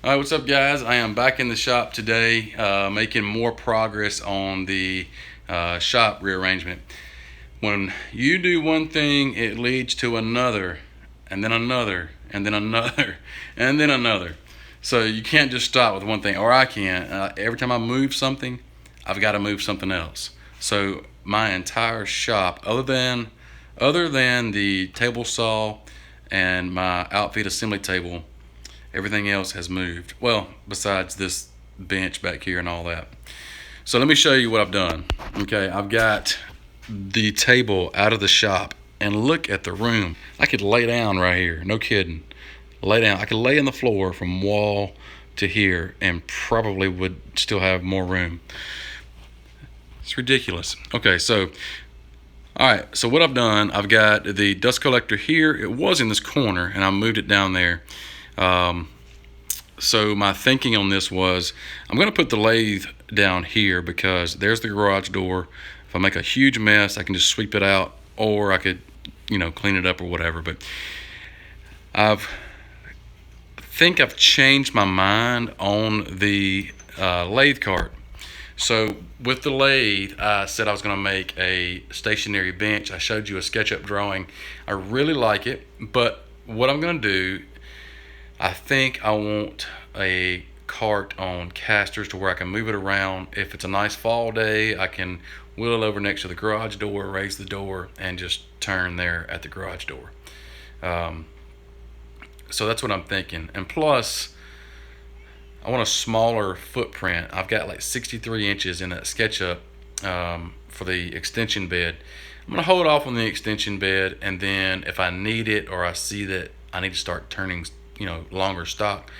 All right, what's up, guys? I am back in the shop today, making more progress on the shop rearrangement. When you do one thing, it leads to another, and then another, and then another, and then another. So you can't just stop with one thing, or I can't. Every time I move something, I've got to move something else. So my entire shop, other than the table saw and my outfit assembly table, everything else has moved. Well, besides this bench back here and all that. So let me show you what I've done. Okay, I've got the table out of the shop, and look at the room. I could lay down right here, no kidding. Lay down. I could lay on the floor from wall to here and probably would still have more room. It's ridiculous. Okay, so all right, so what I've done, I've got the dust collector here. It was in this corner, and I moved it down there. Um, so my thinking on this was I'm going to put the lathe down here because there's the garage door. If I make a huge mess, I can just sweep it out, or I could, clean it up or whatever. But I've think I've changed my mind on the lathe cart. So with the lathe, I said I was going to make a stationary bench. I showed you a SketchUp drawing. I really like it, but what I'm going to do, I think I want a cart on casters to where I can move it around. If it's a nice fall day, I can wheel it over next to the garage door, raise the door, and just turn there at the garage door. Um, so that's what I'm thinking. And plus, I want a smaller footprint. I've got like 63 inches in that SketchUp for the extension bed. I'm gonna hold off on the extension bed, and then if I need it or I see that I need to start turning, longer stock,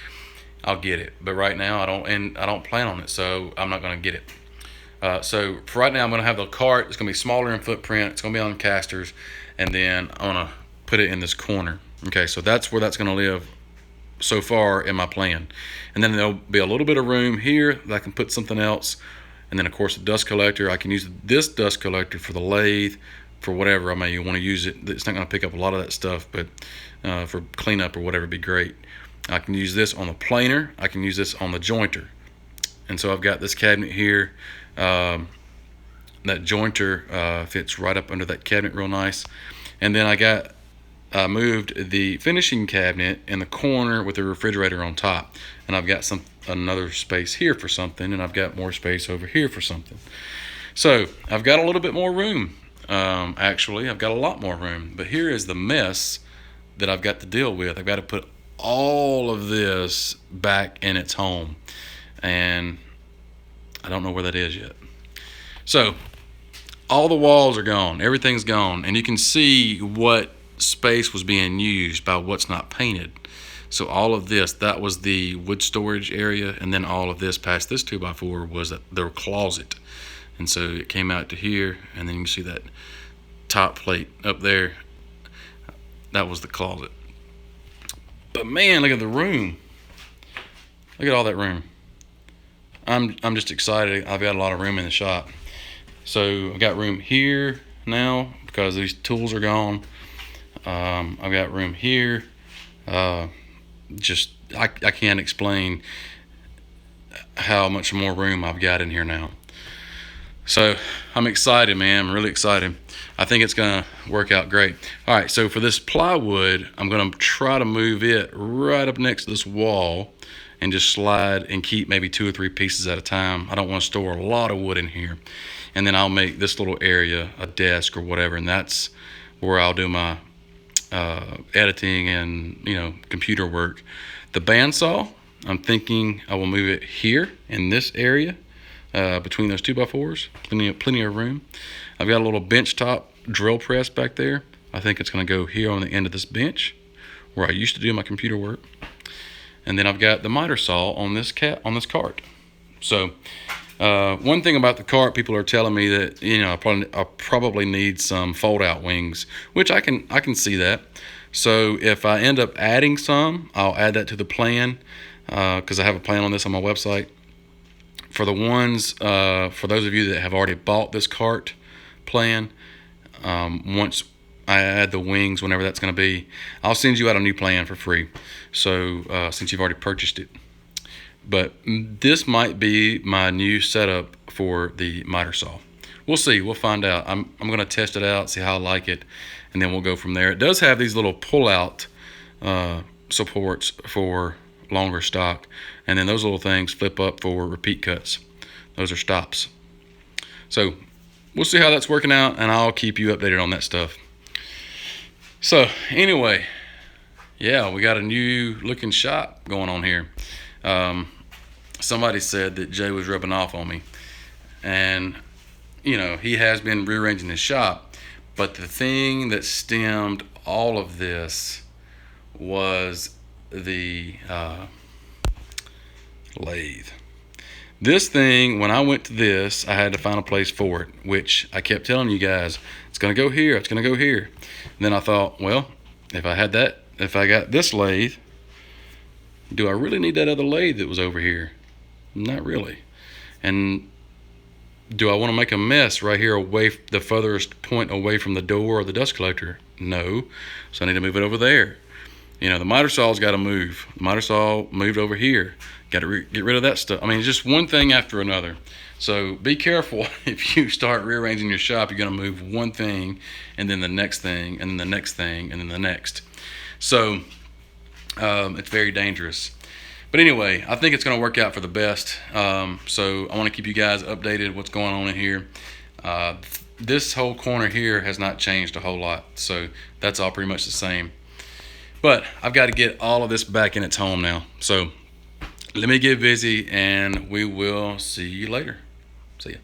I'll get it. But right now I don't plan on it, so I'm not gonna get it. So for right now, I'm gonna have the cart. It's gonna be smaller in footprint. It's gonna be on casters, and then I'm gonna put it in this corner. Okay, so that's where that's gonna live so far in my plan. And then there'll be a little bit of room here that I can put something else. And then of course the dust collector, I can use this dust collector for the lathe, for whatever I may want to use it. It's not going to pick up a lot of that stuff, but for cleanup or whatever, it'd be great. I can use this on the planer. I can use this on the jointer. And so I've got this cabinet here. That jointer fits right up under that cabinet real nice. And then I moved the finishing cabinet in the corner with the refrigerator on top, and I've got another space here for something, and I've got more space over here for something. So I've got a little bit more room. Actually, I've got a lot more room. But here is the mess that I've got to deal with. I've got to put all of this back in its home, and I don't know where that is yet. So all the walls are gone. Everything's gone, and you can see what space was being used by what's not painted. So all of this, that was the wood storage area, and then all of this past this 2x4 was their closet. And so it came out to here, and then you can see that top plate up there. That was the closet. But man, look at the room. Look at all that room. I'm just excited. I've got a lot of room in the shop. So I've got room here now because these tools are gone. I've got room here. I can't explain how much more room I've got in here now. So I'm excited, man. I'm really excited. I think it's gonna work out great. All right, so for this plywood, I'm gonna try to move it right up next to this wall and just slide and keep maybe 2 or 3 pieces at a time. I don't want to store a lot of wood in here. And then I'll make this little area a desk or whatever, and that's where I'll do my editing and computer work. The bandsaw, I'm thinking I will move it here in this area between those 2x4s. Plenty of room. I've got a little bench top drill press back there. I think it's going to go here on the end of this bench where I used to do my computer work. And then I've got the miter saw on this cart. So one thing about the cart, people are telling me that I probably need some fold-out wings, which I can see that. So if I end up adding some, I'll add that to the plan because I have a plan on this on my website. For the ones, for those of you that have already bought this cart plan, once I add the wings, whenever that's going to be, I'll send you out a new plan for free. So since you've already purchased it. But this might be my new setup for the miter saw. We'll see. We'll find out. I'm going to test it out, see how I like it, and then we'll go from there. It does have these little pull-out supports for longer stock, and then those little things flip up for repeat cuts. Those are stops. So we'll see how that's working out, and I'll keep you updated on that stuff. So anyway, yeah, we got a new looking shop going on here. Somebody said that Jay was rubbing off on me, and you know, he has been rearranging his shop, but the thing that stemmed all of this was the lathe. This thing, when I went to this, I had to find a place for it, which I kept telling you guys, it's going to go here, it's going to go here. And then I thought, well, if I got this lathe, do I really need that other lathe that was over here? Not really. And do I want to make a mess right here away, the furthest point away from the door or the dust collector? No. So I need to move it over there. You know, the miter saw's got to move. The miter saw moved over here. Got to get rid of that stuff. I mean, it's just one thing after another. So be careful if you start rearranging your shop. You're going to move one thing, and then the next thing, and then the next thing, and then the next. So it's very dangerous. But anyway, I think it's going to work out for the best. So I want to keep you guys updated what's going on in here. This whole corner here has not changed a whole lot. So that's all pretty much the same. But I've got to get all of this back in its home now. So let me get busy, and we will see you later. See ya.